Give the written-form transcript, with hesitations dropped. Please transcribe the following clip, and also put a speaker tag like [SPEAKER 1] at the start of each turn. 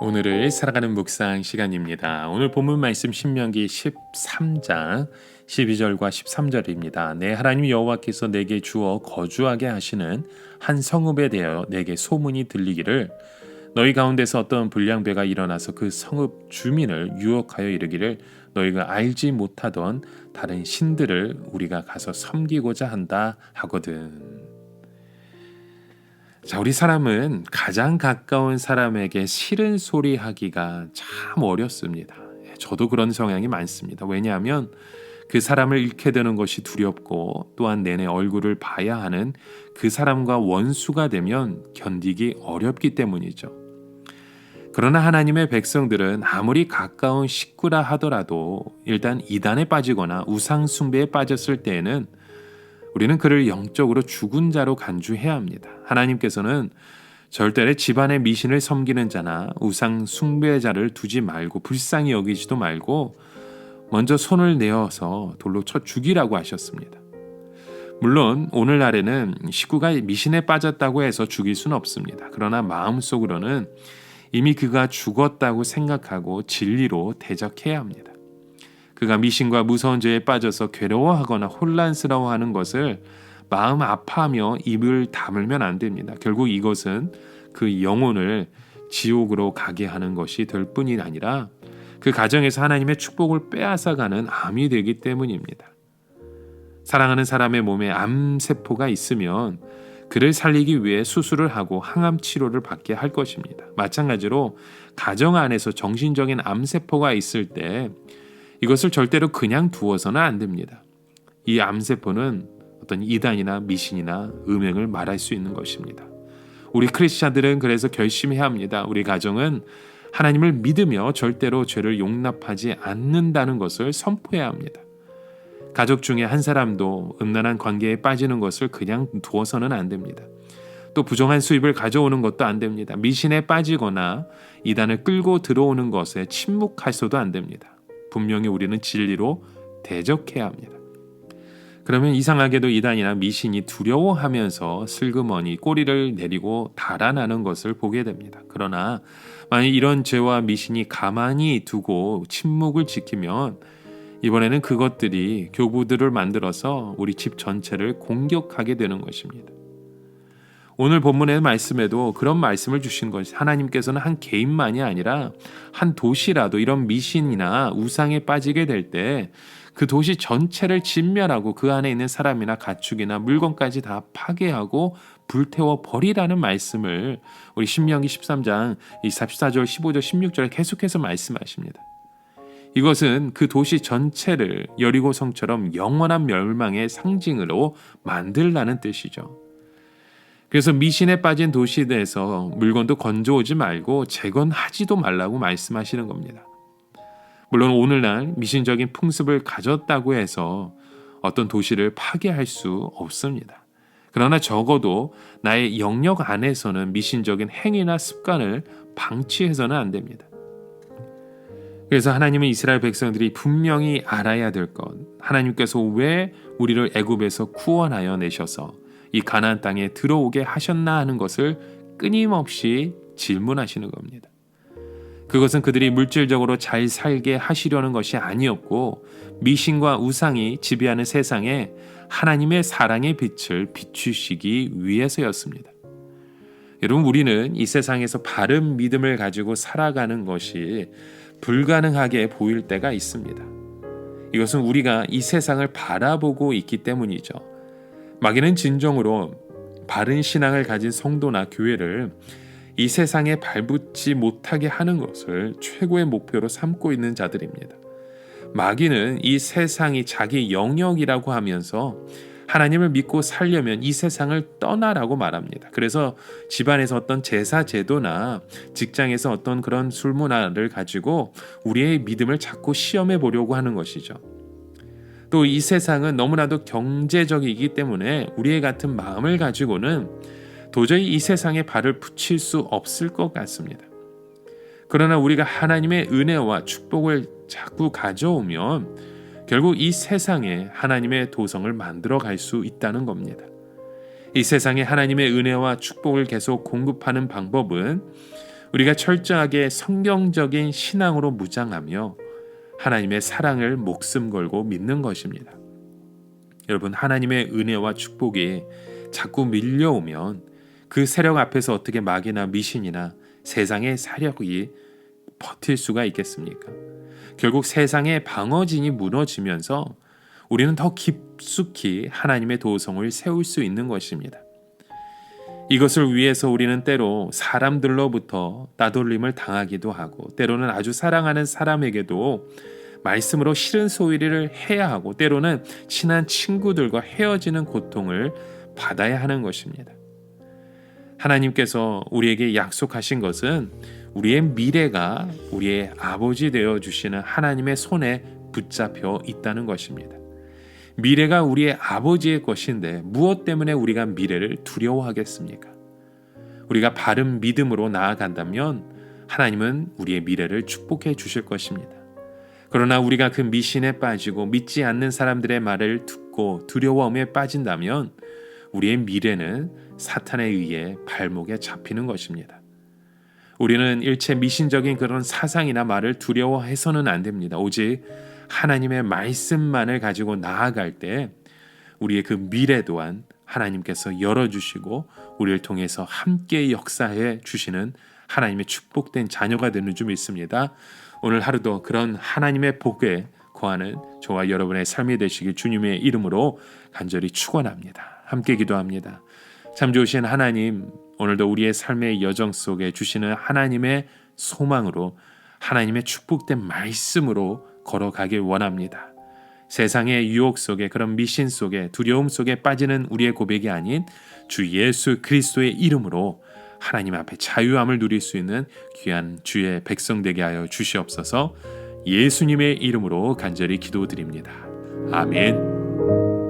[SPEAKER 1] 오늘을 살아가는 묵상 시간입니다. 오늘 본문 말씀 신명기 13장 12절과 13절입니다. 내 하나님 여호와께서 내게 주어 거주하게 하시는 한 성읍에 대하여 내게 소문이 들리기를 너희 가운데서 어떤 불량배가 일어나서 그 성읍 주민을 유혹하여 이르기를 너희가 알지 못하던 다른 신들을 우리가 가서 섬기고자 한다 하거든. 자, 우리 사람은 가장 가까운 사람에게 싫은 소리 하기가 참 어렵습니다. 저도 그런 성향이 많습니다. 왜냐하면 그 사람을 잃게 되는 것이 두렵고 또한 내내 얼굴을 봐야 하는 그 사람과 원수가 되면 견디기 어렵기 때문이죠. 그러나 하나님의 백성들은 아무리 가까운 식구라 하더라도 일단 이단에 빠지거나 우상 숭배에 빠졌을 때에는 우리는 그를 영적으로 죽은 자로 간주해야 합니다. 하나님께서는 절대로 집안의 미신을 섬기는 자나 우상 숭배자를 두지 말고 불쌍히 여기지도 말고 먼저 손을 내어서 돌로 쳐 죽이라고 하셨습니다. 물론 오늘날에는 식구가 미신에 빠졌다고 해서 죽일 수는 없습니다. 그러나 마음속으로는 이미 그가 죽었다고 생각하고 진리로 대적해야 합니다. 그가 미신과 무서운 죄에 빠져서 괴로워하거나 혼란스러워하는 것을 마음 아파하며 입을 다물면 안 됩니다. 결국 이것은 그 영혼을 지옥으로 가게 하는 것이 될 뿐이 아니라 그 가정에서 하나님의 축복을 빼앗아가는 암이 되기 때문입니다. 사랑하는 사람의 몸에 암세포가 있으면 그를 살리기 위해 수술을 하고 항암 치료를 받게 할 것입니다. 마찬가지로 가정 안에서 정신적인 암세포가 있을 때 이것을 절대로 그냥 두어서는 안 됩니다. 이 암세포는 어떤 이단이나 미신이나 음행을 말할 수 있는 것입니다. 우리 크리스찬들은 그래서 결심해야 합니다. 우리 가정은 하나님을 믿으며 절대로 죄를 용납하지 않는다는 것을 선포해야 합니다. 가족 중에 한 사람도 음란한 관계에 빠지는 것을 그냥 두어서는 안 됩니다. 또 부정한 수입을 가져오는 것도 안 됩니다. 미신에 빠지거나 이단을 끌고 들어오는 것에 침묵해서도 안 됩니다. 분명히 우리는 진리로 대적해야 합니다. 그러면 이상하게도 이단이나 미신이 두려워하면서 슬그머니 꼬리를 내리고 달아나는 것을 보게 됩니다. 그러나 만약 이런 죄와 미신이 가만히 두고 침묵을 지키면 이번에는 그것들이 교부들을 만들어서 우리 집 전체를 공격하게 되는 것입니다. 오늘 본문의 말씀에도 그런 말씀을 주신 것이 하나님께서는 한 개인만이 아니라 한 도시라도 이런 미신이나 우상에 빠지게 될 때 그 도시 전체를 진멸하고 그 안에 있는 사람이나 가축이나 물건까지 다 파괴하고 불태워 버리라는 말씀을 우리 신명기 13장 14절, 15절, 16절에 계속해서 말씀하십니다. 이것은 그 도시 전체를 여리고 성처럼 영원한 멸망의 상징으로 만들라는 뜻이죠. 그래서 미신에 빠진 도시에서 물건도 건져오지 말고 재건하지도 말라고 말씀하시는 겁니다. 물론 오늘날 미신적인 풍습을 가졌다고 해서 어떤 도시를 파괴할 수 없습니다. 그러나 적어도 나의 영역 안에서는 미신적인 행위나 습관을 방치해서는 안 됩니다. 그래서 하나님은 이스라엘 백성들이 분명히 알아야 될 것, 하나님께서 왜 우리를 애굽에서 구원하여 내셔서 이 가나안 땅에 들어오게 하셨나 하는 것을 끊임없이 질문하시는 겁니다. 그것은 그들이 물질적으로 잘 살게 하시려는 것이 아니었고 미신과 우상이 지배하는 세상에 하나님의 사랑의 빛을 비추시기 위해서였습니다. 여러분, 우리는 이 세상에서 바른 믿음을 가지고 살아가는 것이 불가능하게 보일 때가 있습니다. 이것은 우리가 이 세상을 바라보고 있기 때문이죠. 마귀는 진정으로 바른 신앙을 가진 성도나 교회를 이 세상에 발붙지 못하게 하는 것을 최고의 목표로 삼고 있는 자들입니다. 마귀는 이 세상이 자기 영역이라고 하면서 하나님을 믿고 살려면 이 세상을 떠나라고 말합니다. 그래서 집안에서 어떤 제사 제도나 직장에서 어떤 그런 술 문화를 가지고 우리의 믿음을 자꾸 시험해 보려고 하는 것이죠. 또 이 세상은 너무나도 경제적이기 때문에 우리의 같은 마음을 가지고는 도저히 이 세상에 발을 붙일 수 없을 것 같습니다. 그러나 우리가 하나님의 은혜와 축복을 자꾸 가져오면 결국 이 세상에 하나님의 도성을 만들어 갈 수 있다는 겁니다. 이 세상에 하나님의 은혜와 축복을 계속 공급하는 방법은 우리가 철저하게 성경적인 신앙으로 무장하며 하나님의 사랑을 목숨 걸고 믿는 것입니다. 여러분, 하나님의 은혜와 축복이 자꾸 밀려오면 그 세력 앞에서 어떻게 마귀나 미신이나 세상의 사력이 버틸 수가 있겠습니까? 결국 세상의 방어진이 무너지면서 우리는 더 깊숙이 하나님의 도성을 세울 수 있는 것입니다. 이것을 위해서 우리는 때로 사람들로부터 따돌림을 당하기도 하고, 때로는 아주 사랑하는 사람에게도 말씀으로 싫은 소리를 해야 하고, 때로는 친한 친구들과 헤어지는 고통을 받아야 하는 것입니다. 하나님께서 우리에게 약속하신 것은 우리의 미래가 우리의 아버지 되어 주시는 하나님의 손에 붙잡혀 있다는 것입니다. 미래가 우리의 아버지의 것인데 무엇 때문에 우리가 미래를 두려워하겠습니까? 우리가 바른 믿음으로 나아간다면 하나님은 우리의 미래를 축복해 주실 것입니다. 그러나 우리가 그 미신에 빠지고 믿지 않는 사람들의 말을 듣고 두려움에 빠진다면 우리의 미래는 사탄에 의해 발목에 잡히는 것입니다. 우리는 일체 미신적인 그런 사상이나 말을 두려워해서는 안 됩니다. 오직 하나님의 말씀만을 가지고 나아갈 때 우리의 그 미래 또한 하나님께서 열어주시고 우리를 통해서 함께 역사해 주시는 하나님의 축복된 자녀가 되는 줄 믿습니다. 오늘 하루도 그런 하나님의 복에 거하는 저와 여러분의 삶이 되시길 주님의 이름으로 간절히 축원합니다. 함께 기도합니다. 참 좋으신 하나님, 오늘도 우리의 삶의 여정 속에 주시는 하나님의 소망으로 하나님의 축복된 말씀으로 걸어가길 원합니다. 세상의 유혹 속에, 그런 미신 속에, 두려움 속에 빠지는 우리의 고백이 아닌 주 예수 그리스도의 이름으로 하나님 앞에 자유함을 누릴 수 있는 귀한 주의 백성 되게 하여 주시옵소서. 예수님의 이름으로 간절히 기도드립니다. 아멘.